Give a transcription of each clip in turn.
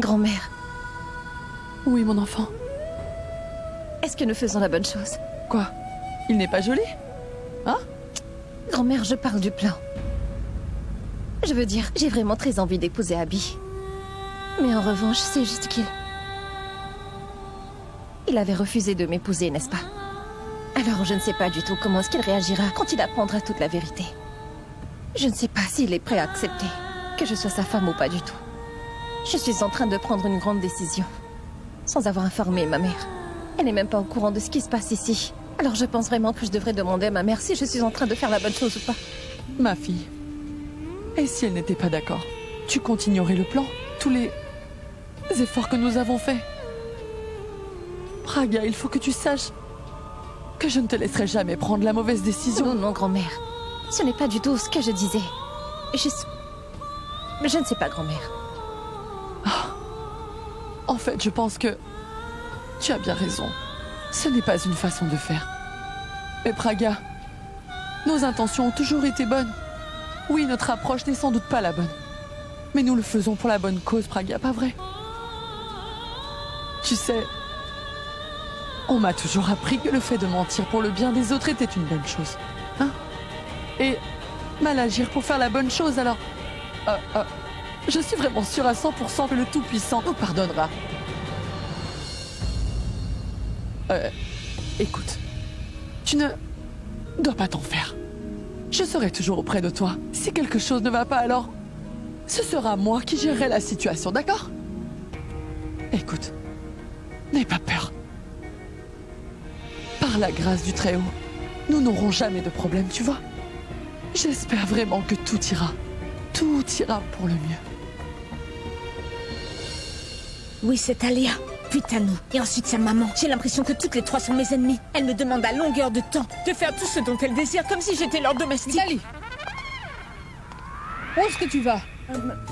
Grand-mère, Oui, mon enfant. est-ce que nous faisons la bonne chose? Quoi? Il n'est pas joli? Hein? Grand-mère, je parle du plan. Je veux dire, j'ai vraiment très envie d'épouser Abby. Mais en revanche, c'est juste qu'il... Il avait refusé de m'épouser, n'est-ce pas? Alors je ne sais pas du tout comment est-ce qu'il réagira quand il apprendra toute la vérité. Je ne sais pas s'il est prêt à accepter que je sois sa femme ou pas du tout. Je suis en train de prendre une grande décision, sans avoir informé ma mère. Elle n'est même pas au courant de ce qui se passe ici. Alors je pense vraiment que je devrais demander à ma mère si je suis en train de faire la bonne chose ou pas. Ma fille. Et si elle n'était pas d'accord? Tu continuerais le plan? Tous les efforts que nous avons faits? Praga, il faut que tu saches que je ne te laisserai jamais prendre la mauvaise décision. Non, non, grand-mère. Ce n'est pas du tout ce que je disais. Je ne sais pas, grand-mère. En fait, je pense que tu as bien raison. Ce n'est pas une façon de faire. Mais Praga, nos intentions ont toujours été bonnes. Oui, notre approche n'est sans doute pas la bonne. Mais nous le faisons pour la bonne cause, Praga, pas vrai? Tu sais, on m'a toujours appris que le fait de mentir pour le bien des autres était une bonne chose. Hein? Et mal agir pour faire la bonne chose, alors... je suis vraiment sûre à 100% que le Tout-Puissant nous pardonnera. Écoute, tu ne dois pas t'en faire. Je serai toujours auprès de toi. Si quelque chose ne va pas, alors ce sera moi qui gérerai la situation, d'accord? Écoute, n'aie pas peur. Par la grâce du Très-Haut, nous n'aurons jamais de problème, tu vois? J'espère vraiment que tout ira. Tout ira pour le mieux. Oui, c'est Alia. Puis Tanou. Et ensuite sa maman. J'ai l'impression que toutes les trois sont mes ennemies. Elles me demandent à longueur de temps de faire tout ce dont elles désirent, comme si j'étais leur domestique. Italie! Où est-ce que tu vas?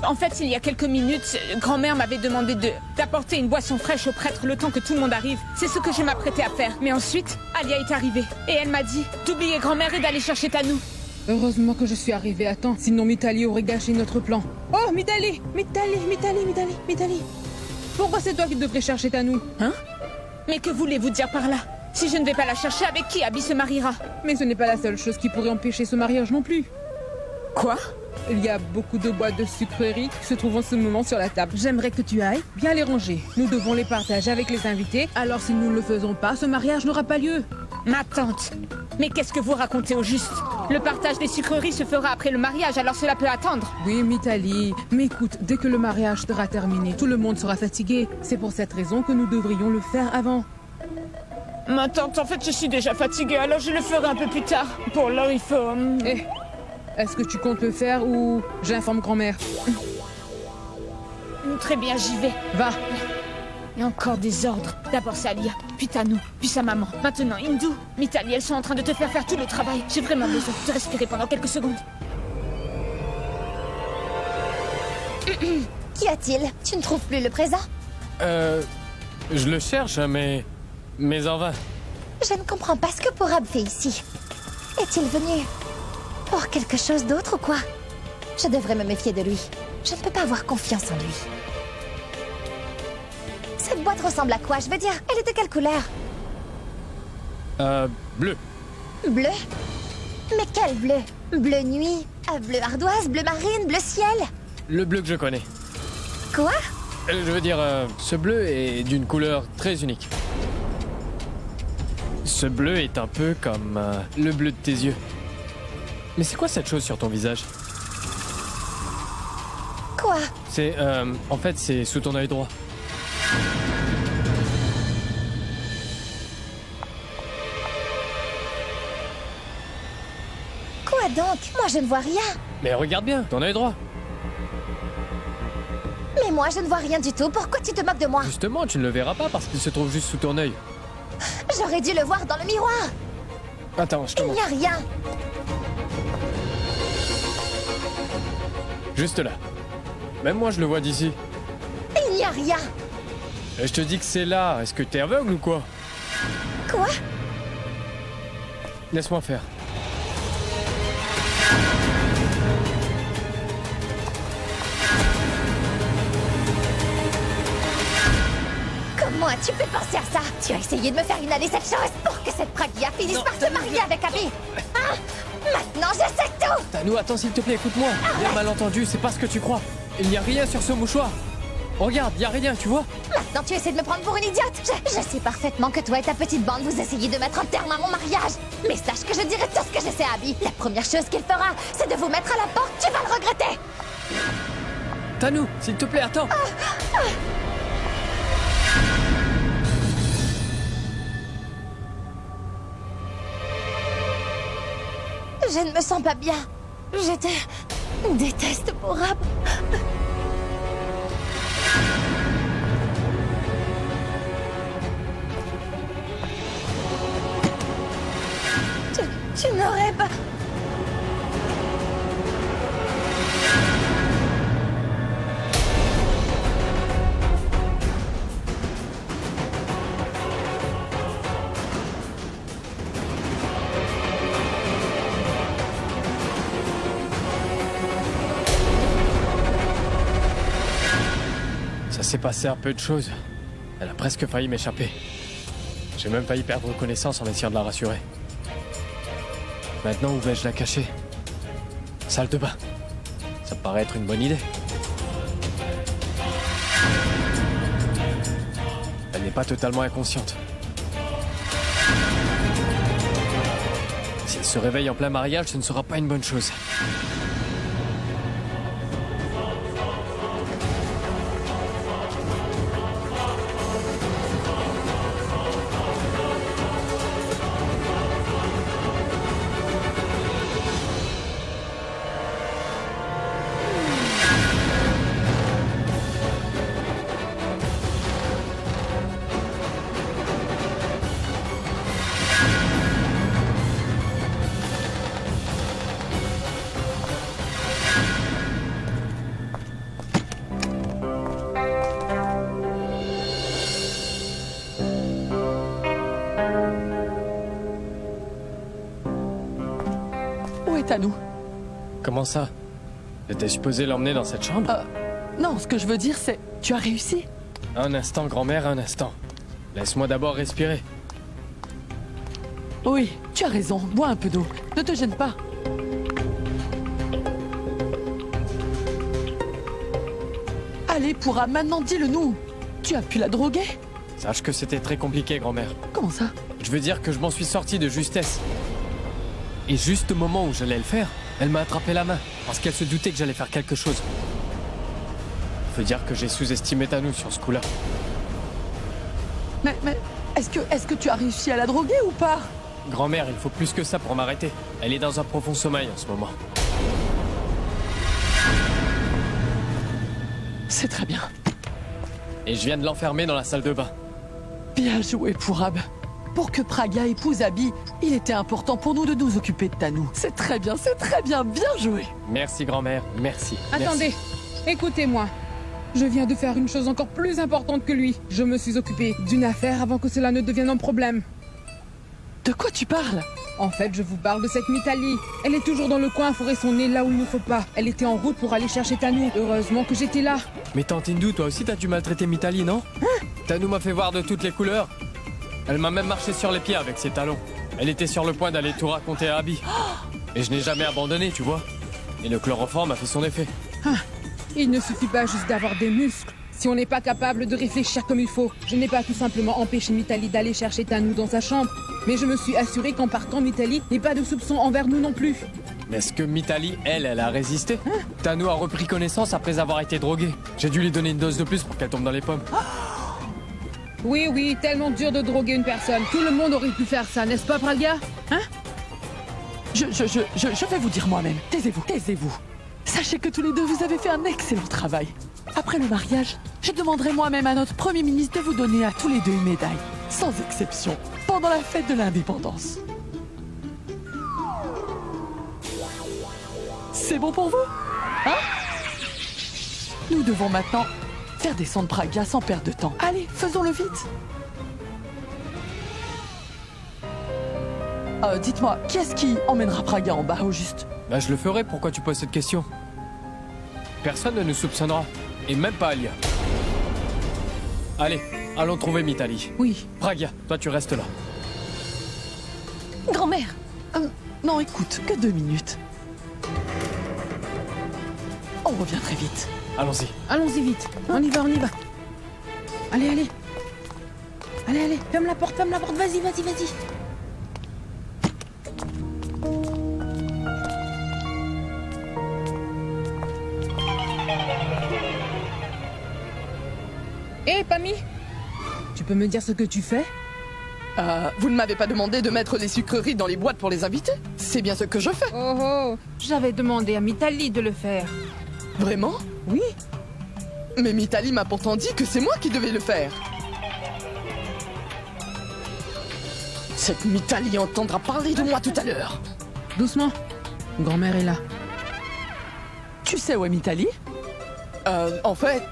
En fait, il y a quelques minutes, grand-mère m'avait demandé d'apporter une boisson fraîche au prêtre le temps que tout le monde arrive. C'est ce que je m'apprêtais à faire. Mais ensuite, Alia est arrivée. Et elle m'a dit d'oublier grand-mère et d'aller chercher Tanou. Heureusement que je suis arrivée à temps, sinon Mitali aurait gâché notre plan. Oh, Mitali! Mitali! Pourquoi c'est toi qui devrais chercher Tanou? Hein? Mais que voulez-vous dire par là? Si je ne vais pas la chercher, avec qui Abby se mariera? Mais ce n'est pas la seule chose qui pourrait empêcher ce mariage non plus. Quoi? Il y a beaucoup de boîtes de sucreries qui se trouvent en ce moment sur la table. J'aimerais que tu ailles bien les ranger. Nous devons les partager avec les invités, alors si nous ne le faisons pas, ce mariage n'aura pas lieu. Ma tante! Mais qu'est-ce que vous racontez au juste? Le partage des sucreries se fera après le mariage, alors cela peut attendre. Oui, Mitali, mais écoute, dès que le mariage sera terminé, tout le monde sera fatigué. C'est pour cette raison que nous devrions le faire avant. Ma tante, en fait, je suis déjà fatiguée, alors je le ferai un peu plus tard. Pour l'heure, il faut... Eh, est-ce que tu comptes le faire ou j'informe grand-mère? Très bien, j'y vais. Va. Et encore des ordres. D'abord Salia, puis Tanou, puis sa maman. Maintenant Hindou. Mitali, elles sont en train de te faire tout le travail. J'ai vraiment besoin de respirer pendant quelques secondes. Qu'y a-t-il? Tu ne trouves plus le présent? Je le cherche, mais en vain. Je ne comprends pas ce que Porab fait ici. Est-il venu pour quelque chose d'autre ou quoi? Je devrais me méfier de lui. Je ne peux pas avoir confiance en lui. Cette boîte ressemble à quoi? Je veux dire, elle est de quelle couleur? Bleu. Bleu? Mais quel bleu? Bleu nuit? Bleu ardoise? Bleu marine? Bleu ciel? Le bleu que je connais. Quoi? Je veux dire, ce bleu est d'une couleur très unique. Ce bleu est un peu comme le bleu de tes yeux. Mais c'est quoi cette chose sur ton visage? Quoi? C'est, en fait, c'est sous ton œil droit. Quoi donc? Moi je ne vois rien. Mais regarde bien, ton œil droit. Mais moi je ne vois rien du tout. Pourquoi tu te moques de moi? Justement, tu ne le verras pas parce qu'il se trouve juste sous ton œil. J'aurais dû le voir dans le miroir. Attends, je te Il montre. n'y a rien. Juste là. Même moi, je le vois d'ici. Il n'y a rien. Et je te dis que c'est là. Est-ce que t'es aveugle ou quoi? Quoi? Laisse-moi faire. tu peux penser à ça? Tu as essayé de me faire inhaler cette chose pour que cette Pragya finisse par se marier avec Abby. Hein? Maintenant, je sais tout! Tanu, attends s'il te plaît, écoute-moi. Il y a un malentendu, c'est pas ce que tu crois. Il n'y a rien sur ce mouchoir. Regarde, il y a rien, tu vois? Maintenant, tu essaies de me prendre pour une idiote. Je sais parfaitement que toi et ta petite bande, vous essayez de mettre un terme à mon mariage. Mais sache que je dirai tout ce que je sais à Abby. La première chose qu'il fera, c'est de vous mettre à la porte. Tu vas le regretter. Tanu, s'il te plaît, attends. Je ne me sens pas bien. Je te déteste, Porab. Tu n'aurais pas... Ça s'est passé un peu de choses. Elle a presque failli m'échapper. J'ai même failli perdre connaissance en essayant de la rassurer. Maintenant, où vais-je la cacher? Salle de bain. Ça me paraît être une bonne idée. Elle n'est pas totalement inconsciente. Si elle se réveille en plein mariage, ce ne sera pas une bonne chose. Où est Tanu? Comment ça? T'étais supposé l'emmener dans cette chambre? Non, ce que je veux dire, c'est... Tu as réussi? Un instant, grand-mère, un instant. Laisse-moi d'abord respirer. Oui, tu as raison. Bois un peu d'eau. Ne te gêne pas. Allez, Pourra, maintenant dis-le-nous. Tu as pu la droguer? Sache que c'était très compliqué, grand-mère. Comment ça? Je veux dire que je m'en suis sorti de justesse. Et juste au moment où j'allais le faire, elle m'a attrapé la main, parce qu'elle se doutait que j'allais faire quelque chose. Faut dire que j'ai sous-estimé Tanu sur ce coup-là. Mais est-ce que tu as réussi à la droguer ou pas? Grand-mère, il faut plus que ça pour m'arrêter. Elle est dans un profond sommeil en ce moment. C'est très bien. Et je viens de l'enfermer dans la salle de bain. Bien joué, Pourab. Pour que Pragya épouse Abby, il était important pour nous de nous occuper de Tanu. C'est très bien, bien joué. Merci, grand-mère, merci. Attendez, écoutez-moi. Je viens de faire une chose encore plus importante que lui. Je me suis occupée d'une affaire avant que cela ne devienne un problème. De quoi tu parles? En fait, je vous parle de cette Mitali. Elle est toujours dans le coin à fourrer son nez là où il ne faut pas. Elle était en route pour aller chercher Tanu. Heureusement que j'étais là. Mais tante Hindu, toi aussi t'as dû maltraiter Mitali, non? Tanu m'a fait voir de toutes les couleurs. Elle m'a même marché sur les pieds avec ses talons. Elle était sur le point d'aller tout raconter à Abby. Et je n'ai jamais abandonné, tu vois. Et le chloroforme a fait son effet. Il ne suffit pas juste d'avoir des muscles. Si on n'est pas capable de réfléchir comme il faut, je n'ai pas tout simplement empêché Mitali d'aller chercher Tanu dans sa chambre. Mais je me suis assuré qu'en partant, Mitali n'ait pas de soupçons envers nous non plus. Mais est-ce que Mitali, elle a résisté? Tanu a repris connaissance après avoir été droguée. J'ai dû lui donner une dose de plus pour qu'elle tombe dans les pommes. Oui, tellement dur de droguer une personne. Tout le monde aurait pu faire ça, n'est-ce pas, Pragya? Hein? Je vais vous dire moi-même. Taisez-vous. Sachez que tous les deux, vous avez fait un excellent travail. Après le mariage, je demanderai moi-même à notre Premier ministre de vous donner à tous les deux une médaille, sans exception, pendant la fête de l'indépendance. C'est bon pour vous? Hein? Nous devons maintenant faire descendre Pragya sans perdre de temps. Allez, faisons-le vite. Dites-moi, qui est-ce qui emmènera Pragya en bas au juste? Bah je le ferai, pourquoi tu poses cette question? Personne ne nous soupçonnera. Et même pas Alia. Allez, allons trouver Mitali. Oui. Pragia, toi tu restes là. Grand-mère, Non, écoute, que 2 minutes. On revient très vite. Allons-y. Allons-y vite. On y va, on y va. Allez, allez. Allez, allez. Ferme la porte, vas-y, vas-y, vas-y. Hé, Pammy, tu peux me dire ce que tu fais? Vous ne m'avez pas demandé de mettre les sucreries dans les boîtes pour les invités? C'est bien ce que je fais. Oh oh, j'avais demandé à Mitali de le faire. Vraiment? Oui. Mais Mitali m'a pourtant dit que c'est moi qui devais le faire. Cette Mitali entendra parler de moi tout à l'heure. Doucement. Grand-mère est là. Tu sais où est Mitali? En fait,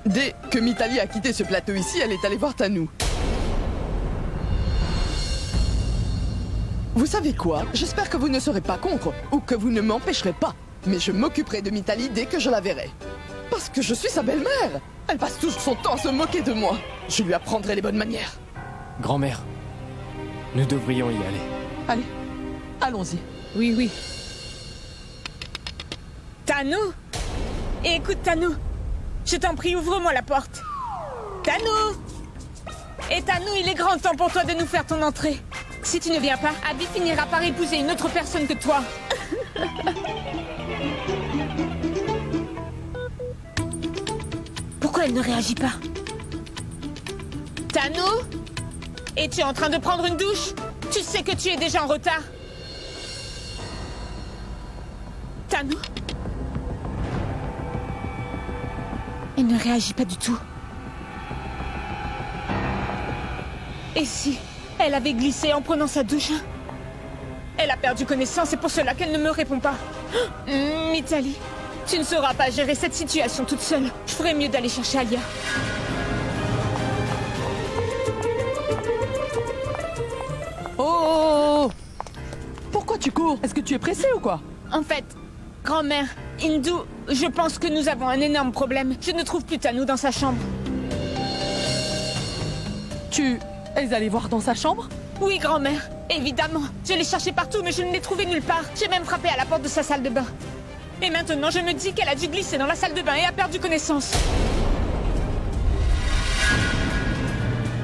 dès que Mitali a quitté ce plateau ici, elle est allée voir Tanou. Vous savez quoi? J'espère que vous ne serez pas contre, ou que vous ne m'empêcherez pas. Mais je m'occuperai de Mitali dès que je la verrai. Parce que je suis sa belle-mère. Elle passe tout son temps à se moquer de moi. Je lui apprendrai les bonnes manières. Grand-mère, nous devrions y aller. Allez, allons-y. Oui, oui. Tanou! Écoute, Tanou, je t'en prie, ouvre-moi la porte. Tanou! Et Tanou, il est grand temps pour toi de nous faire ton entrée. Si tu ne viens pas, Abby finira par épouser une autre personne que toi. Pourquoi elle ne réagit pas? Tanou? Es-tu en train de prendre une douche? Tu sais que tu es déjà en retard. Tanou? Elle ne réagit pas du tout. Et si elle avait glissé en prenant sa douche? Elle a perdu connaissance, c'est pour cela qu'elle ne me répond pas. Mitali, tu ne sauras pas gérer cette situation toute seule. Je ferais mieux d'aller chercher Alia. Oh! Pourquoi tu cours? Est-ce que tu es pressé ou quoi? En fait, grand-mère, Hindu, je pense que nous avons un énorme problème. Je ne trouve plus Tanou dans sa chambre. Tu es allé voir dans sa chambre? Oui, grand-mère, évidemment. Je l'ai cherché partout, mais je ne l'ai trouvé nulle part. J'ai même frappé à la porte de sa salle de bain. Et maintenant, je me dis qu'elle a dû glisser dans la salle de bain et a perdu connaissance.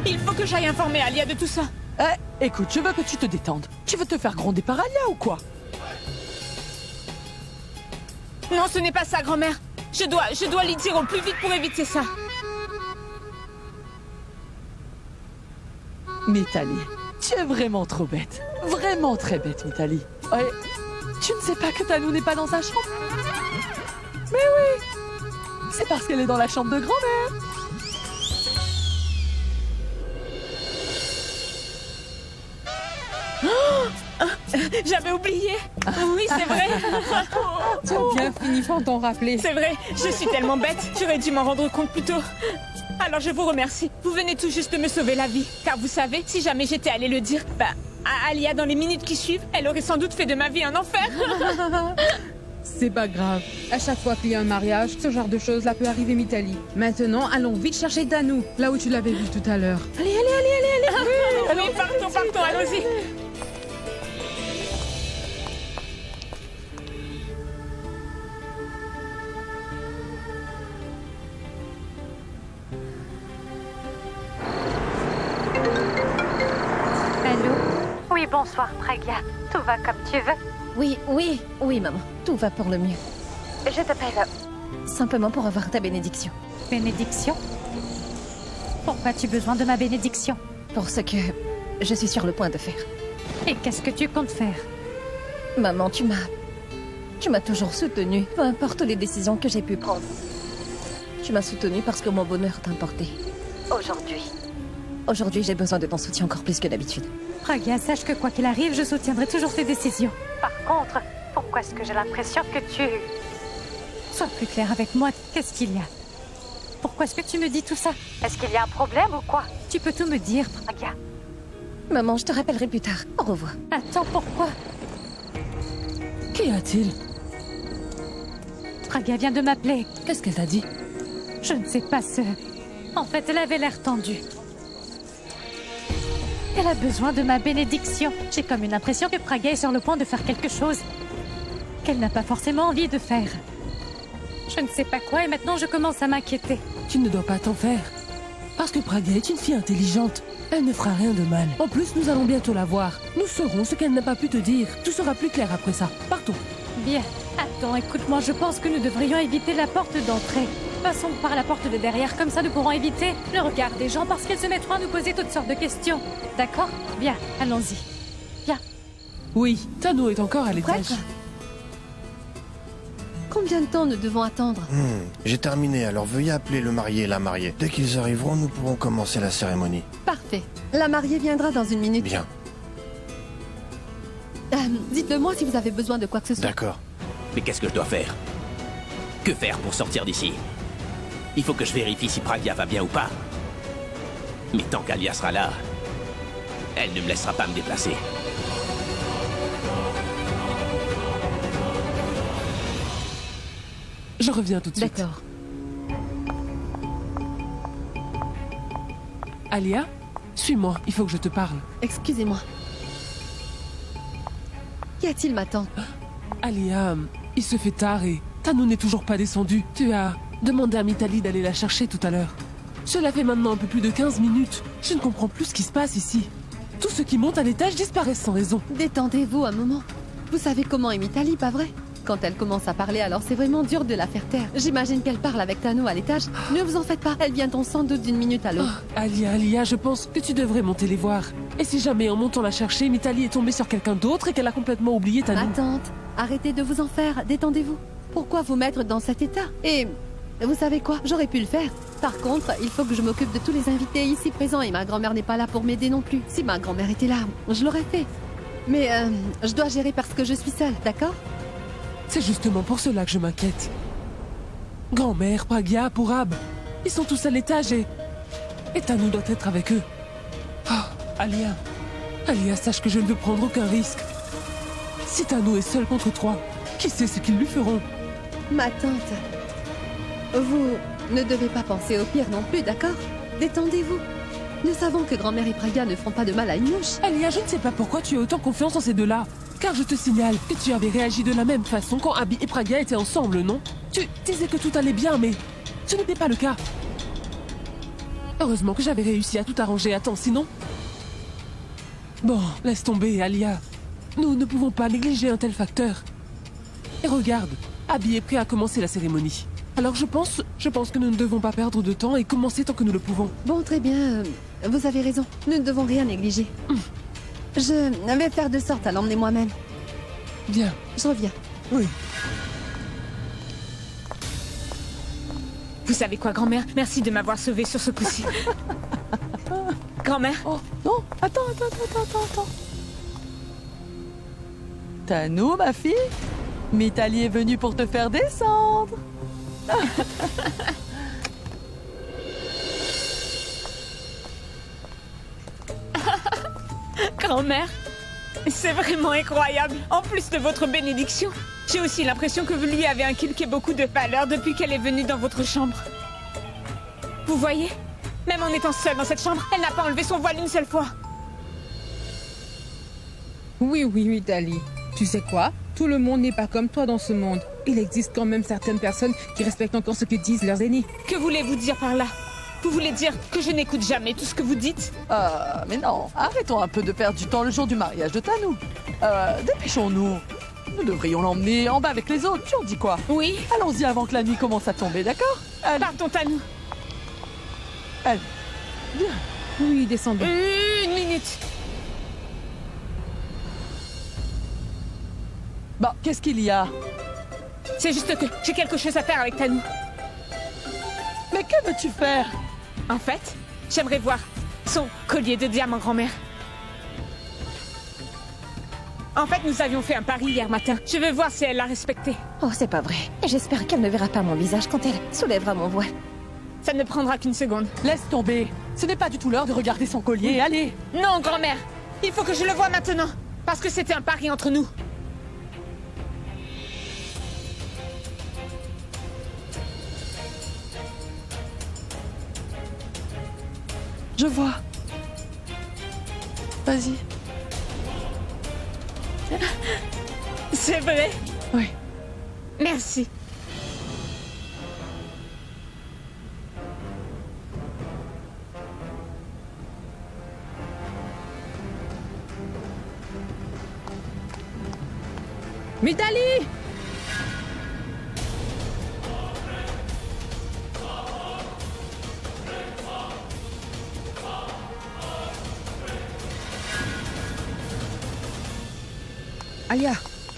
Il faut que j'aille informer Alia de tout ça. Écoute, je veux que tu te détendes. Tu veux te faire gronder par Alia ou quoi? Non, ce n'est pas ça, grand-mère. Je dois lui dire au plus vite pour éviter ça. Mitali, tu es vraiment trop bête. Vraiment très bête, Mitali. Ouais, tu ne sais pas que Tanou n'est pas dans sa chambre? Mais oui! C'est parce qu'elle est dans la chambre de grand-mère. J'avais oublié. Oui, c'est vrai. Tu as bien fini par t'en rappeler. C'est vrai, je suis tellement bête. J'aurais dû m'en rendre compte plus tôt. Alors je vous remercie. Vous venez tout juste de me sauver la vie. Car vous savez, si jamais j'étais allée le dire, à Alia dans les minutes qui suivent, elle aurait sans doute fait de ma vie un enfer. C'est pas grave. À chaque fois qu'il y a un mariage, ce genre de choses là peut arriver, Mitali. Maintenant, allons vite chercher Tanou, là où tu l'avais vu tout à l'heure. Allez, allez, allez, allez, allez. Oui, partons, allons-y. Allô? Oui, bonsoir, Pragia. Tout va comme tu veux? Oui, maman. Tout va pour le mieux. Je t'appelle Simplement pour avoir ta bénédiction. bénédiction. Pourquoi as-tu besoin de ma bénédiction? Pour ce que je suis sur le point de faire. Et qu'est-ce que tu comptes faire? Maman, tu m'as toujours soutenue, peu importe les décisions que j'ai pu prendre. Tu m'as soutenue parce que mon bonheur t'importait. Aujourd'hui, j'ai besoin de ton soutien encore plus que d'habitude. Pragia, sache que quoi qu'il arrive, je soutiendrai toujours tes décisions. Par contre, pourquoi est-ce que j'ai l'impression que tu... Sois plus clair avec moi, qu'est-ce qu'il y a? Pourquoi est-ce que tu me dis tout ça? Est-ce qu'il y a un problème ou quoi? Tu peux tout me dire, Pragia. Maman, je te rappellerai plus tard. Au revoir. Attends, pourquoi? Qu'y a-t-il? Pragia vient de m'appeler. Qu'est-ce qu'elle t'a dit? Je ne sais pas ce... En fait, elle avait l'air tendue. Elle a besoin de ma bénédiction. J'ai comme une impression que Praga est sur le point de faire quelque chose qu'elle n'a pas forcément envie de faire. Je ne sais pas quoi et maintenant je commence à m'inquiéter. Tu ne dois pas t'en faire. Parce que Praga est une fille intelligente. Elle ne fera rien de mal. En plus, nous allons bientôt la voir. Nous saurons ce qu'elle n'a pas pu te dire. Tout sera plus clair après ça. Partons. Bien. Attends, écoute-moi, je pense que nous devrions éviter la porte d'entrée. Passons par la porte de derrière, comme ça nous pourrons éviter le regard des gens parce qu'elles se mettront à nous poser toutes sortes de questions. D'accord? Bien, allons-y. Bien. Oui, Tano est encore à l'étage. Prête? Combien de temps nous devons attendre? J'ai terminé, alors veuillez appeler le marié et la mariée. Dès qu'ils arriveront, nous pourrons commencer la cérémonie. Parfait. La mariée viendra dans une minute. Bien, Dites-le moi si vous avez besoin de quoi que ce soit. d'accord. Mais qu'est-ce que je dois faire? Que faire pour sortir d'ici? Il faut que je vérifie si Praga va bien ou pas. Mais tant qu'Alia sera là, elle ne me laissera pas me déplacer. Je reviens tout de suite. D'accord. Alia, suis-moi, il faut que je te parle. Excusez-moi. Qu'y a-t-il, ma tante? Alia, il se fait tard et Tano n'est toujours pas descendu. Tu as demandé à Mitali d'aller la chercher tout à l'heure. Cela fait maintenant un peu plus de 15 minutes. Je ne comprends plus ce qui se passe ici. Tous ceux qui montent à l'étage disparaissent sans raison. Détendez-vous un moment. Vous savez comment est Mitali, pas vrai? Quand elle commence à parler, alors c'est vraiment dur de la faire taire. J'imagine qu'elle parle avec Tano à l'étage. Ne vous en faites pas, elles viendront sans doute d'une minute à l'autre. Alia, je pense que tu devrais monter les voir. Et si jamais en montant la chercher, Mitali est tombée sur quelqu'un d'autre et qu'elle a complètement oublié Ma Tano. tante, arrêtez de vous en faire, détendez-vous. Pourquoi vous mettre dans cet état? Et vous savez quoi? J'aurais pu le faire. Par contre, il faut que je m'occupe de tous les invités ici présents et ma grand-mère n'est pas là pour m'aider non plus. Si ma grand-mère était là, je l'aurais fait. Mais je dois gérer parce que je suis seule, d'accord? C'est justement pour cela que je m'inquiète. Grand-mère, Praga, Pourab, ils sont tous à l'étage et Tano doit être avec eux. Ah, Alia, sache que je ne veux prendre aucun risque. Si Tano est seul contre toi, qui sait ce qu'ils lui feront? Ma tante, vous ne devez pas penser au pire non plus, d'accord? Détendez-vous. Nous savons que grand-mère et Praga ne feront pas de mal à une mouche. Alia, je ne sais pas pourquoi tu as autant confiance en ces deux-là. Car je te signale que tu avais réagi de la même façon quand Abby et Praga étaient ensemble, non? Tu disais que tout allait bien, mais ce n'était pas le cas. Heureusement que j'avais réussi à tout arranger à temps, sinon... Bon, laisse tomber, Alia. Nous ne pouvons pas négliger un tel facteur. Et regarde, Abby est prêt à commencer la cérémonie. Alors je pense que nous ne devons pas perdre de temps et commencer tant que nous le pouvons. Bon, très bien. Vous avez raison. Nous ne devons rien négliger. Je vais faire de sorte à l'emmener moi-même. Bien. Je reviens. Oui. Vous savez quoi, grand-mère? Merci de m'avoir sauvée sur ce coup-ci. Grand-mère? Oh, non, attends. Tano, ma fille? Mitali est venue pour te faire descendre. Grand-mère, c'est vraiment incroyable. En plus de votre bénédiction, j'ai aussi l'impression que vous lui avez inculqué beaucoup de valeur depuis qu'elle est venue dans votre chambre. Vous voyez? Même en étant seule dans cette chambre, elle n'a pas enlevé son voile une seule fois. Oui, Mitali. Tu sais quoi? Tout le monde n'est pas comme toi dans ce monde. Il existe quand même certaines personnes qui respectent encore ce que disent leurs aînés. Que voulez-vous dire par là? Vous voulez dire que je n'écoute jamais tout ce que vous dites? Mais non, arrêtons un peu de perdre du temps le jour du mariage de Tano. Dépêchons-nous. Nous devrions l'emmener en bas avec les autres, tu en dis quoi? Oui? Allons-y avant que la nuit commence à tomber, d'accord? Allez, Partons à nous. allez. Bien. Oui, descendons. Une minute. Bon, qu'est-ce qu'il y a? C'est juste que j'ai quelque chose à faire avec Tanou. Mais que veux-tu faire? En fait, j'aimerais voir son collier de diamant, grand-mère. En fait, nous avions fait un pari hier matin. Je veux voir si elle l'a respecté. Oh, c'est pas vrai. J'espère qu'elle ne verra pas mon visage quand elle soulèvera mon voile. Ça ne prendra qu'une seconde. Laisse tomber. Ce n'est pas du tout l'heure de regarder son collier, allez. Non, grand-mère. Il faut que je le voie maintenant. Parce que c'était un pari entre nous. Je vois. Vas-y. C'est vrai? Oui. Merci. Mitali!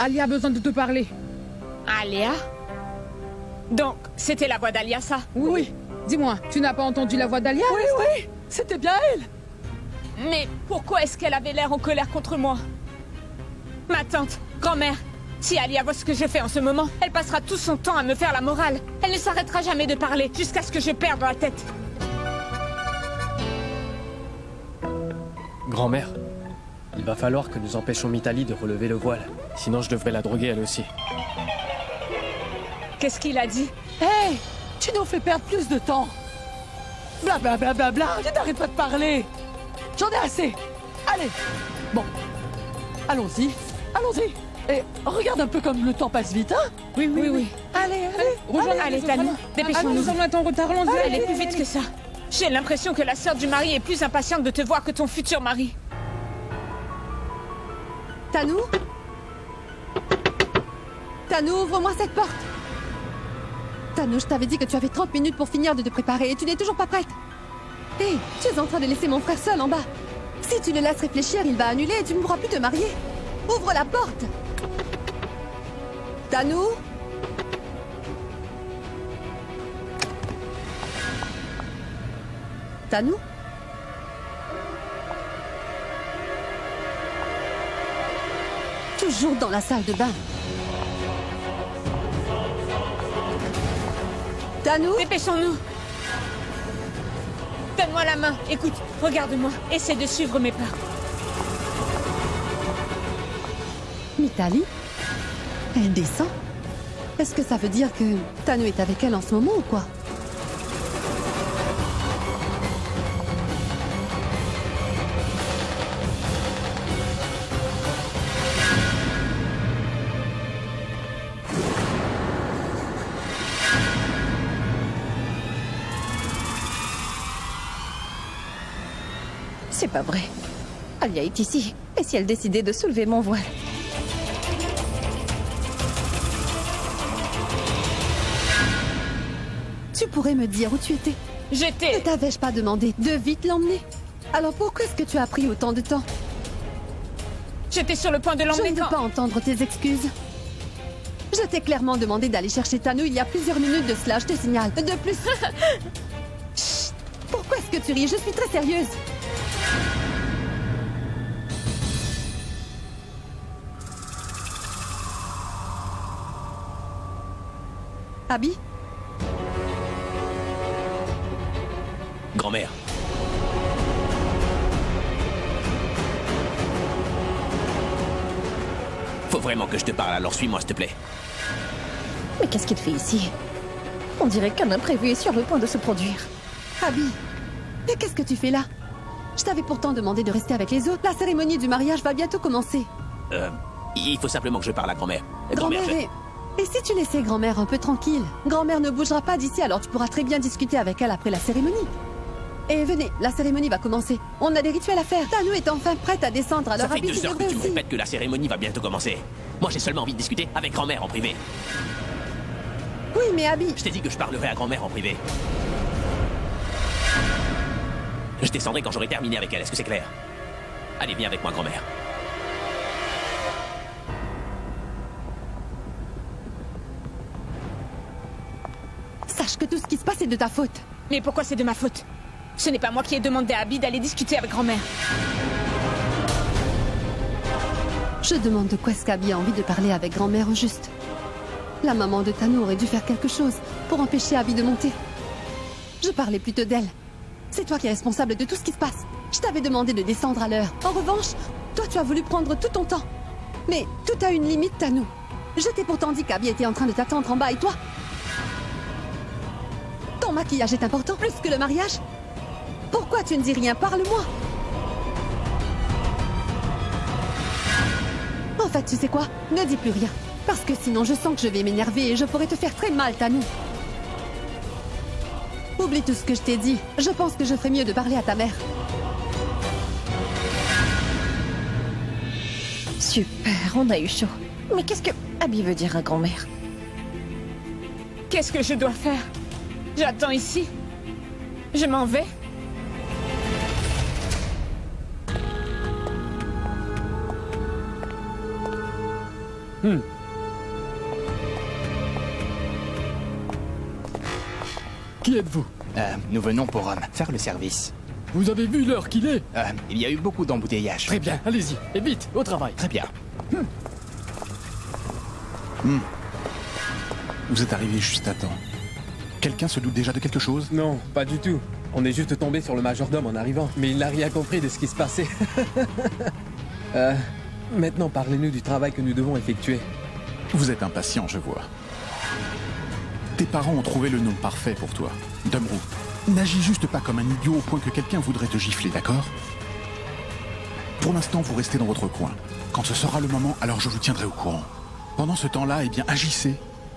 Alia a besoin de te parler. Alia? Donc, c'était la voix d'Alia, ça? Oui. Dis-moi, tu n'as pas entendu la voix d'Alia? Oui, oui, c'était bien elle. Mais pourquoi est-ce qu'elle avait l'air en colère contre moi? Ma tante, grand-mère, si Alia voit ce que je fais en ce moment, elle passera tout son temps à me faire la morale. Elle ne s'arrêtera jamais de parler jusqu'à ce que je perde la tête. Grand-mère, il va falloir que nous empêchions Mitali de relever le voile. Sinon, je devrais la droguer elle aussi. Qu'est-ce qu'il a dit? Hé, tu nous fais perdre plus de temps. Bla bla bla bla bla, je n'arrête pas de parler. J'en ai assez. Allez, bon, allons-y, allons-y. Et regarde un peu comme le temps passe vite, hein? Oui. Allez, allez. Rejoins-nous. Allez, Tani, dépêchons-nous. Nous sommes à ton retard, allons-y. Elle est plus vite que ça. J'ai l'impression que la sœur du mari est plus impatiente de te voir que ton futur mari. Tanou? Tanou, ouvre-moi cette porte. Tanou, je t'avais dit que tu avais 30 minutes pour finir de te préparer et tu n'es toujours pas prête. Hé, tu es en train de laisser mon frère seul en bas. Si tu le laisses réfléchir, il va annuler et tu ne pourras plus te marier. Ouvre la porte. Tanou? Tanou? Toujours dans la salle de bain. Tanou? Dépêchons-nous. Donne-moi la main. Écoute, regarde-moi. Essaie de suivre mes pas. Mitali? Elle descend? Est-ce que ça veut dire que Tanou est avec elle en ce moment ou quoi? C'est pas vrai. Alia est ici. Et si elle décidait de soulever mon voile? Tu pourrais me dire où tu étais? Ne J'étais... t'avais-je pas demandé de vite l'emmener? Alors pourquoi est-ce que tu as pris autant de temps? J'étais sur le point de Je l'emmener ne veux quand... pas entendre tes excuses. Je t'ai clairement demandé d'aller chercher Tanou il y a plusieurs minutes de cela, je te signale. De plus... Chut. Pourquoi est-ce que tu ris? Je suis très sérieuse. Abby? Grand-mère. Faut vraiment que je te parle, alors suis-moi, s'il te plaît. Mais qu'est-ce qu'il fait ici? On dirait qu'un imprévu est sur le point de se produire. Abby, mais qu'est-ce que tu fais là? Je t'avais pourtant demandé de rester avec les autres. La cérémonie du mariage va bientôt commencer. Il faut simplement que je parle à grand-mère. Grand-mère, je- et si tu laissais grand-mère un peu tranquille? Grand-mère ne bougera pas d'ici, alors tu pourras très bien discuter avec elle après la cérémonie. Et venez, la cérémonie va commencer. On a des rituels à faire. Tanou est enfin prête à descendre, alors Ça fait Abby, 2 tu heures que devrais tu me aussi. répètes que la cérémonie va bientôt commencer. Moi, j'ai seulement envie de discuter avec grand-mère en privé. Oui, mais Abby... Je t'ai dit que je parlerai à grand-mère en privé. Je descendrai quand j'aurai terminé avec elle, est-ce que c'est clair? Allez, viens avec moi, grand-mère. Sache que tout ce qui se passe est de ta faute. Mais pourquoi c'est de ma faute? Ce n'est pas moi qui ai demandé à Abby d'aller discuter avec grand-mère. Je demande de quoi est-ce qu'Abby a envie de parler avec grand-mère au juste. La maman de Tanou aurait dû faire quelque chose pour empêcher Abby de monter. Je parlais plutôt d'elle. C'est toi qui es responsable de tout ce qui se passe. Je t'avais demandé de descendre à l'heure. En revanche, toi tu as voulu prendre tout ton temps. Mais tout a une limite, Tanou. Je t'ai pourtant dit qu'Abby était en train de t'attendre en bas et toi? Ton maquillage est important plus que le mariage? Pourquoi tu ne dis rien? Parle-moi. En fait, tu sais quoi? Ne dis plus rien. Parce que sinon, je sens que je vais m'énerver et je pourrais te faire très mal, Tanou. Oublie tout ce que je t'ai dit. Je pense que je ferais mieux de parler à ta mère. Super, on a eu chaud. Mais qu'est-ce que Abby veut dire à grand-mère? Qu'est-ce que je dois faire? J'attends ici. Je m'en vais. Qui êtes-vous? Nous venons pour faire le service. Vous avez vu l'heure qu'il est? Il y a eu beaucoup d'embouteillages. Très bien, allez-y. Et vite, au travail. Très bien. Vous êtes arrivé juste à temps. Quelqu'un se doute déjà de quelque chose? Non, pas du tout. On est juste tombé sur le majordome en arrivant, mais il n'a rien compris de ce qui se passait. Maintenant, parlez-nous du travail que nous devons effectuer. Vous êtes impatient, je vois. Tes parents ont trouvé le nom parfait pour toi. Dumbrou. N'agis juste pas comme un idiot au point que quelqu'un voudrait te gifler, d'accord? Pour l'instant, vous restez dans votre coin. Quand ce sera le moment, alors je vous tiendrai au courant. Pendant ce temps-là, eh bien, agissez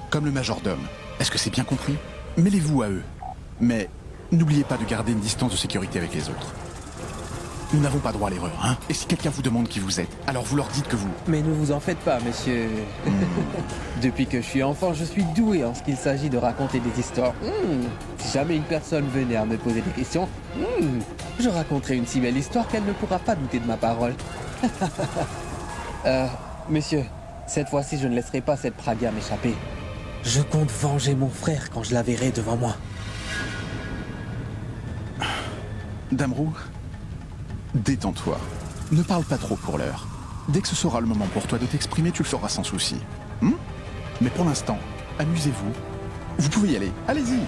comme le majordome. Est-ce que c'est bien compris? Mêlez-vous à eux. Mais n'oubliez pas de garder une distance de sécurité avec les autres. Nous n'avons pas droit à l'erreur, hein? Et si quelqu'un vous demande qui vous êtes, alors vous leur dites que vous... Mais ne vous en faites pas, monsieur. Depuis que je suis enfant, je suis doué en ce qu'il s'agit de raconter des histoires. Si jamais une personne venait à me poser des questions, je raconterai une si belle histoire qu'elle ne pourra pas douter de ma parole. Monsieur, cette fois-ci, je ne laisserai pas cette Praga m'échapper. Je compte venger mon frère quand je la verrai devant moi. Damrou, détends-toi. Ne parle pas trop pour l'heure. Dès que ce sera le moment pour toi de t'exprimer, tu le feras sans souci. Mais pour l'instant, amusez-vous. Vous pouvez y aller. Allez-y.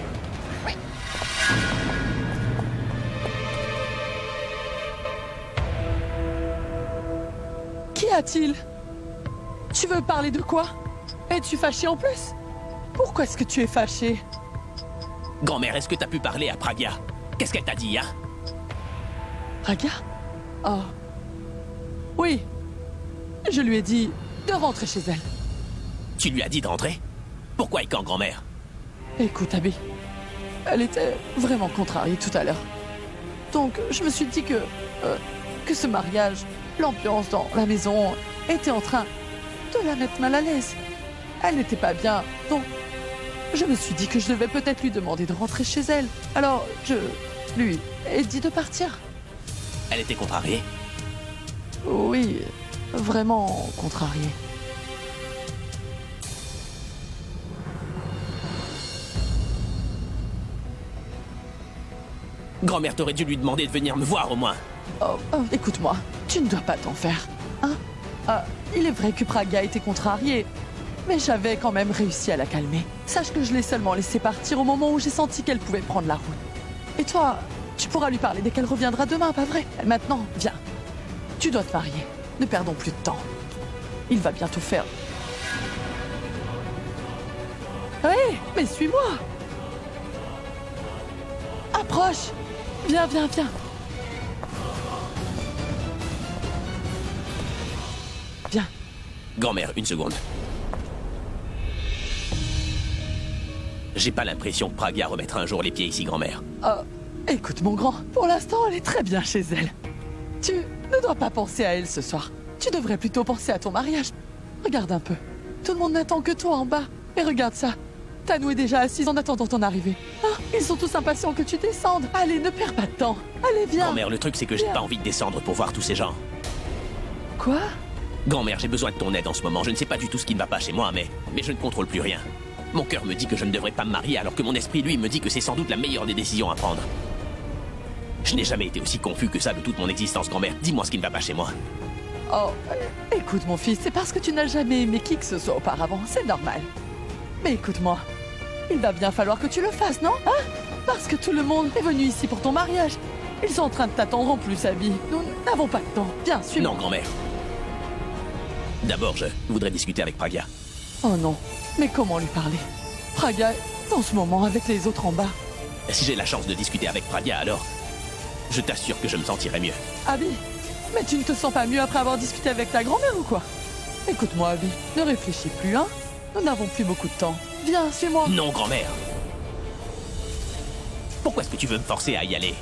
Qu'y a-t-il? Tu veux parler de quoi? Es-tu fâché en plus? Pourquoi est-ce que tu es fâché? Grand-mère, est-ce que t'as pu parler à Praga? Qu'est-ce qu'elle t'a dit, hein? Praga? Oh. Oui. Je lui ai dit de rentrer chez elle. Tu lui as dit de rentrer? Pourquoi et quand, grand-mère? Écoute, Abby. Elle était vraiment contrariée tout à l'heure. Donc, je me suis dit que ce mariage, l'ambiance dans la maison, était en train de la mettre mal à l'aise. Elle n'était pas bien, donc je me suis dit que je devais peut-être lui demander de rentrer chez elle. Alors, je lui ai dit de partir. Elle était contrariée? Oui, vraiment contrariée. Grand-mère, t'aurais dû lui demander de venir me voir au moins. Oh, écoute-moi, tu ne dois pas t'en faire, hein? Il est vrai que Praga était contrariée, mais j'avais quand même réussi à la calmer. Sache que je l'ai seulement laissée partir au moment où j'ai senti qu'elle pouvait prendre la route. Et toi, tu pourras lui parler dès qu'elle reviendra demain, pas vrai? Maintenant, viens. Tu dois te marier. Ne perdons plus de temps. Il va bientôt faire... Hé, mais suis-moi! Approche! Viens, viens, viens! Viens. Grand-mère, une seconde. J'ai pas l'impression que Praga remettra un jour les pieds ici, grand-mère. Écoute, mon grand, pour l'instant, elle est très bien chez elle. Tu ne dois pas penser à elle ce soir. Tu devrais plutôt penser à ton mariage. Regarde un peu. Tout le monde n'attend que toi en bas. Et regarde ça. Tanou est déjà assise en attendant ton arrivée. Ils sont tous impatients que tu descendes. Allez, ne perds pas de temps. Allez, viens. Grand-mère, le truc, c'est que j'ai pas envie de descendre pour voir tous ces gens. Quoi? Grand-mère, j'ai besoin de ton aide en ce moment. Je ne sais pas du tout ce qui ne va pas chez moi, mais je ne contrôle plus rien. Mon cœur me dit que je ne devrais pas me marier, alors que mon esprit, lui, me dit que c'est sans doute la meilleure des décisions à prendre. Je n'ai jamais été aussi confus que ça de toute mon existence, grand-mère. Dis-moi ce qui ne va pas chez moi. Oh, écoute, mon fils, c'est parce que tu n'as jamais aimé qui que ce soit auparavant. C'est normal. Mais écoute-moi, il va bien falloir que tu le fasses, non? Hein? Parce que tout le monde est venu ici pour ton mariage. Ils sont en train de t'attendre en plus, Abby. Nous n'avons pas de temps. Viens, suis-moi. Non, grand-mère. D'abord, je voudrais discuter avec Praga. Oh non, mais comment lui parler? Praga est en ce moment avec les autres en bas. Si j'ai la chance de discuter avec Praga, alors... je t'assure que je me sentirai mieux. Abby, mais tu ne te sens pas mieux après avoir discuté avec ta grand-mère ou quoi? Écoute-moi, Abby, ne réfléchis plus, hein? Nous n'avons plus beaucoup de temps. Viens, suis-moi. Non, grand-mère. Pourquoi est-ce que tu veux me forcer à y aller?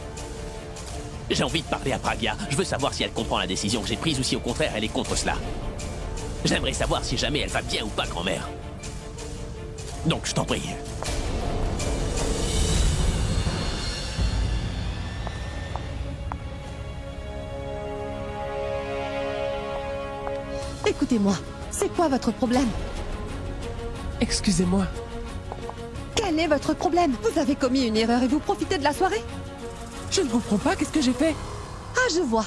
J'ai envie de parler à Pragya. Je veux savoir si elle comprend la décision que j'ai prise ou si au contraire elle est contre cela. J'aimerais savoir si jamais elle va bien ou pas, grand-mère. Donc, je t'en prie. Écoutez-moi, c'est quoi votre problème? Excusez-moi. Quel est votre problème? Vous avez commis une erreur et vous profitez de la soirée? Je ne comprends pas, qu'est-ce que j'ai fait? Ah, je vois.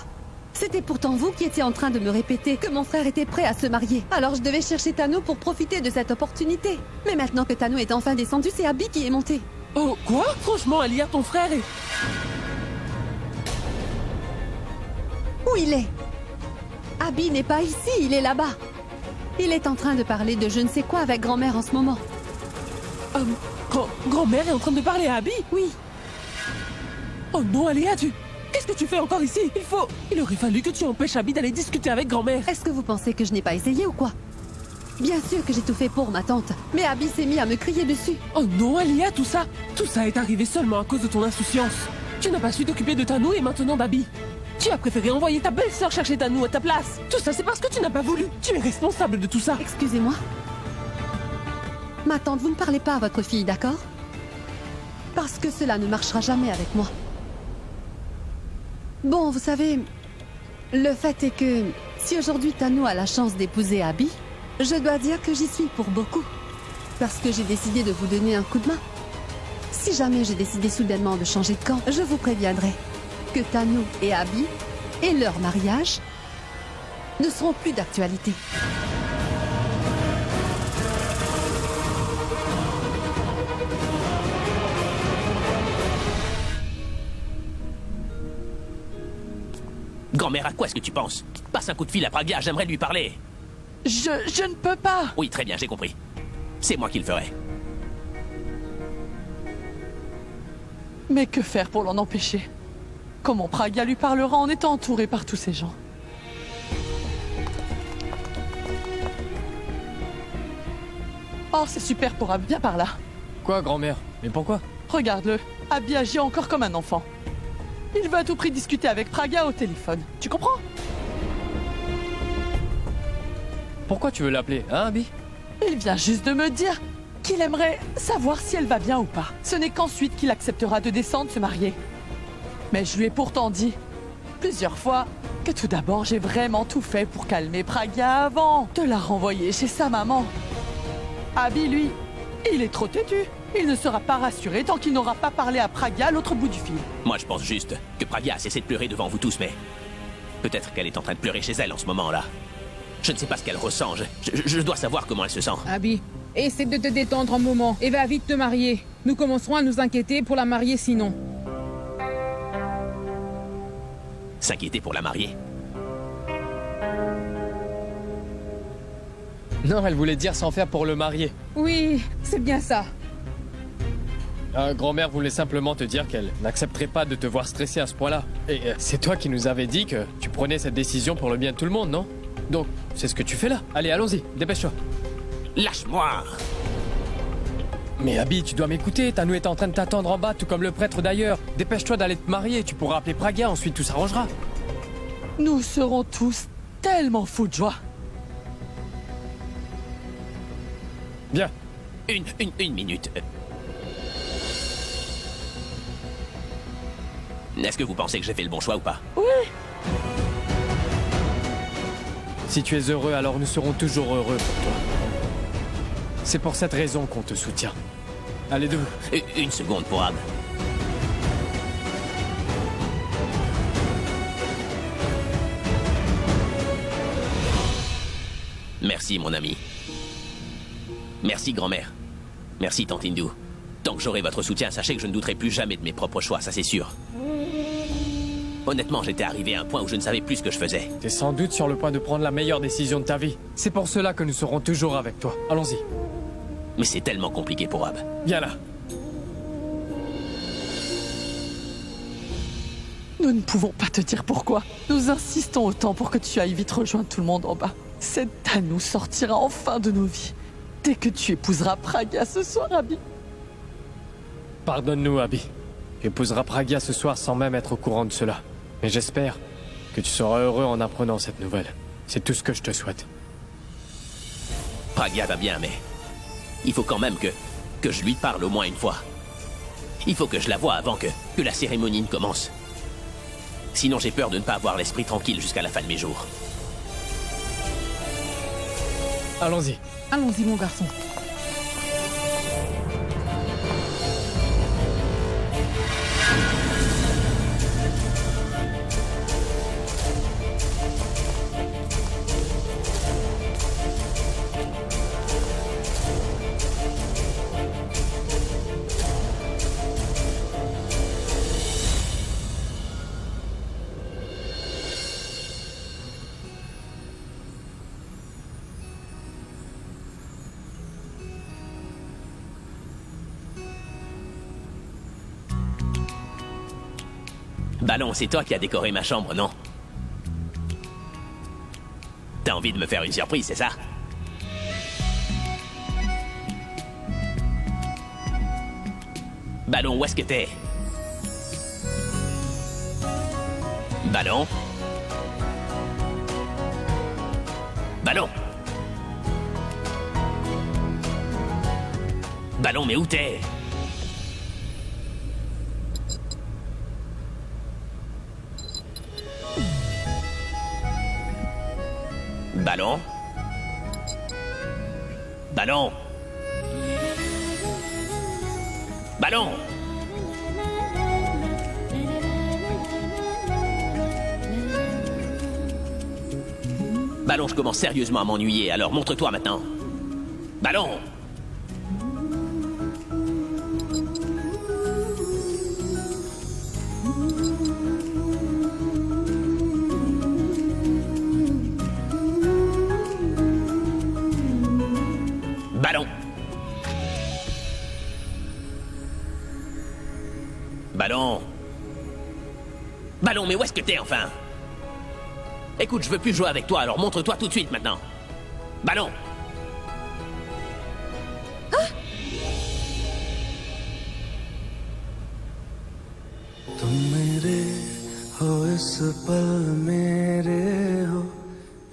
C'était pourtant vous qui étiez en train de me répéter que mon frère était prêt à se marier. Alors je devais chercher Tano pour profiter de cette opportunité. Mais maintenant que Tano est enfin descendu, c'est Abby qui est monté. Oh, quoi? Franchement, Alia, ton frère est... Où il est? Abby n'est pas ici, il est là-bas. Il est en train de parler de je ne sais quoi avec grand-mère en ce moment. Grand-mère est en train de parler à Abby? Oui. Oh non, Alia, Qu'est-ce que tu fais encore ici? Il aurait fallu que tu empêches Abby d'aller discuter avec grand-mère. Est-ce que vous pensez que je n'ai pas essayé ou quoi? Bien sûr que j'ai tout fait pour ma tante, mais Abby s'est mis à me crier dessus. Oh non, Alia, tout ça est arrivé seulement à cause de ton insouciance. Tu n'as pas su t'occuper de Tano et maintenant d'Abby. Tu as préféré envoyer ta belle-sœur chercher Tano à ta place. Tout ça, c'est parce que tu n'as pas voulu. Tu es responsable de tout ça. Excusez-moi. Ma tante, vous ne parlez pas à votre fille, d'accord? Parce que cela ne marchera jamais avec moi. Bon, vous savez, le fait est que si aujourd'hui Tano a la chance d'épouser Abby, je dois dire que j'y suis pour beaucoup. Parce que j'ai décidé de vous donner un coup de main. Si jamais j'ai décidé soudainement de changer de camp, je vous préviendrai que Tano et Abby et leur mariage ne seront plus d'actualité. Grand-mère, à quoi est-ce que tu penses? Passe un coup de fil à Pragya, j'aimerais lui parler. Je ne peux pas. Oui, très bien, j'ai compris. C'est moi qui le ferai. Mais que faire pour l'en empêcher? Comment Pragya lui parlera en étant entouré par tous ces gens? Oh, c'est super pour Abby, viens par là. Quoi, grand-mère? Mais pourquoi? Regarde-le, Abby agit encore comme un enfant. Il veut à tout prix discuter avec Pragya au téléphone. Tu comprends? Pourquoi tu veux l'appeler, hein, Abby? Il vient juste de me dire qu'il aimerait savoir si elle va bien ou pas. Ce n'est qu'ensuite qu'il acceptera de descendre se marier. Mais je lui ai pourtant dit plusieurs fois que tout d'abord j'ai vraiment tout fait pour calmer Pragya avant de la renvoyer chez sa maman. Abby, lui, il est trop têtu. Il ne sera pas rassuré tant qu'il n'aura pas parlé à Pragya à l'autre bout du fil. Moi, je pense juste que Pragya a cessé de pleurer devant vous tous, mais... peut-être qu'elle est en train de pleurer chez elle en ce moment-là. Je ne sais pas ce qu'elle ressent. Je dois savoir comment elle se sent. Abby, essaie de te détendre un moment et va vite te marier. Nous commencerons à nous inquiéter pour la marier sinon. S'inquiéter pour la marier? Non, elle voulait dire s'en faire pour le marier. Oui, c'est bien ça. Grand-mère voulait simplement te dire qu'elle n'accepterait pas de te voir stressé à ce point-là. Et c'est toi qui nous avais dit que tu prenais cette décision pour le bien de tout le monde, non? Donc, c'est ce que tu fais là. Allez, allons-y, dépêche-toi. Lâche-moi! Mais Abby, tu dois m'écouter. Tano est en train de t'attendre en bas, tout comme le prêtre d'ailleurs. Dépêche-toi d'aller te marier. Tu pourras appeler Pragya, ensuite tout s'arrangera. Nous serons tous tellement fous de joie. Bien. Une minute. Est-ce que vous pensez que j'ai fait le bon choix ou pas? Oui. Si tu es heureux, alors nous serons toujours heureux pour toi. C'est pour cette raison qu'on te soutient. Allez, debout. Une seconde pour Ab. Merci, mon ami. Merci, grand-mère. Merci, tante Hindou. Tant que j'aurai votre soutien, sachez que je ne douterai plus jamais de mes propres choix, ça c'est sûr. Honnêtement, j'étais arrivé à un point où je ne savais plus ce que je faisais. T'es sans doute sur le point de prendre la meilleure décision de ta vie. C'est pour cela que nous serons toujours avec toi. Allons-y. Mais c'est tellement compliqué pour Ab. Viens là. Nous ne pouvons pas te dire pourquoi. Nous insistons autant pour que tu ailles vite rejoindre tout le monde en bas. Cette Tanou sortira enfin de nos vies. Dès que tu épouseras Praga ce soir, Abby. Pardonne-nous, Abby. Tu épouseras Praga ce soir sans même être au courant de cela. Mais j'espère que tu seras heureux en apprenant cette nouvelle. C'est tout ce que je te souhaite. Praga va bien, mais il faut quand même que je lui parle au moins une fois. Il faut que je la voie avant que la cérémonie ne commence. Sinon, j'ai peur de ne pas avoir l'esprit tranquille jusqu'à la fin de mes jours. Allons-y. Allons-y, mon garçon. Ballon, c'est toi qui as décoré ma chambre, non? T'as envie de me faire une surprise, c'est ça? Ballon, où est-ce que t'es? Ballon? Ballon? Ballon, mais où t'es? Ballon? Ballon? Ballon? Ballon, je commence sérieusement à m'ennuyer, alors montre-toi maintenant. Ballon? Ballon. Ballon. Ballon, mais où est-ce que t'es enfin? Écoute, je veux plus jouer avec toi, alors montre-toi tout de suite maintenant. Ballon. तुम मेरे हो इस पल मेरे हो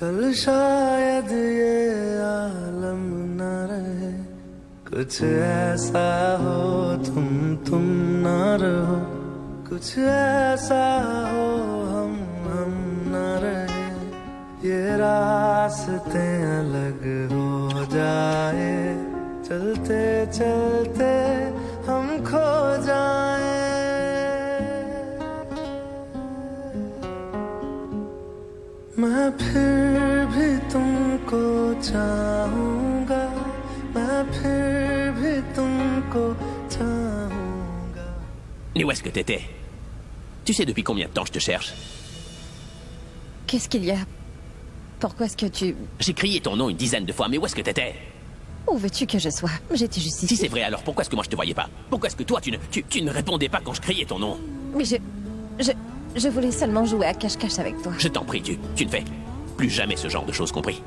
कल शायद ये आलम न रहे कुछ ऐसा हो तुम न रहो कुछ ऐसा हो हम न रहे ये रास्ते अलग हो जाए चलते चलते हम खो जाए मैं फिर भी तुमको चाहूंगा मैं फिर भी तुमको चाहूंगा. Et où est-ce que t'étais? Tu sais depuis combien de temps je te cherche? Qu'est-ce qu'il y a? Pourquoi est-ce que tu... J'ai crié ton nom une dizaine de fois, mais où est-ce que t'étais? Où veux-tu que je sois? J'étais juste ici. Si c'est vrai, alors pourquoi est-ce que moi je te voyais pas? Pourquoi est-ce que toi tu ne répondais pas quand je criais ton nom? Mais je voulais seulement jouer à cache-cache avec toi. Je t'en prie, tu ne fais plus jamais ce genre de choses, compris?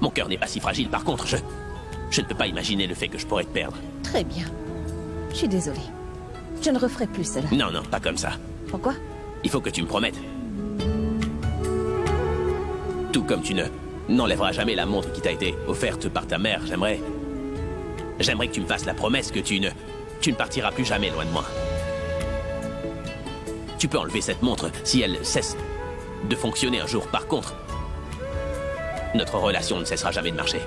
Mon cœur n'est pas si fragile, par contre, je ne peux pas imaginer le fait que je pourrais te perdre. Très bien. Je suis désolée. Je ne referai plus cela. Non, non, pas comme ça. Pourquoi? Il faut que tu me promettes. Tout comme tu n'enlèveras jamais la montre qui t'a été offerte par ta mère, j'aimerais que tu me fasses la promesse que tu ne partiras plus jamais loin de moi. Tu peux enlever cette montre si elle cesse de fonctionner un jour. Par contre, notre relation ne cessera jamais de marcher.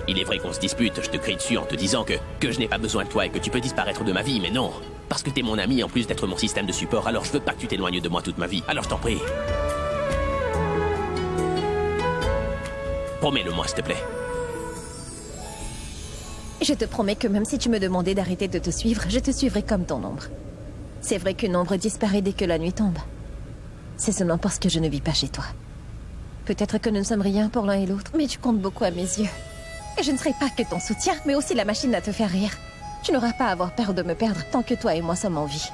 Il est vrai qu'on se dispute, je te crie dessus en te disant que je n'ai pas besoin de toi et que tu peux disparaître de ma vie, mais non. Parce que t'es mon ami en plus d'être mon système de support, alors je veux pas que tu t'éloignes de moi toute ma vie. Alors je t'en prie. Promets-le-moi, s'il te plaît. Je te promets que même si tu me demandais d'arrêter de te suivre, je te suivrai comme ton ombre. C'est vrai qu'une ombre disparaît dès que la nuit tombe. C'est seulement parce que je ne vis pas chez toi. Peut-être que nous ne sommes rien pour l'un et l'autre, mais tu comptes beaucoup à mes yeux. Et je ne serai pas que ton soutien, mais aussi la machine à te faire rire. Tu n'auras pas à avoir peur de me perdre tant que toi et moi sommes en vie.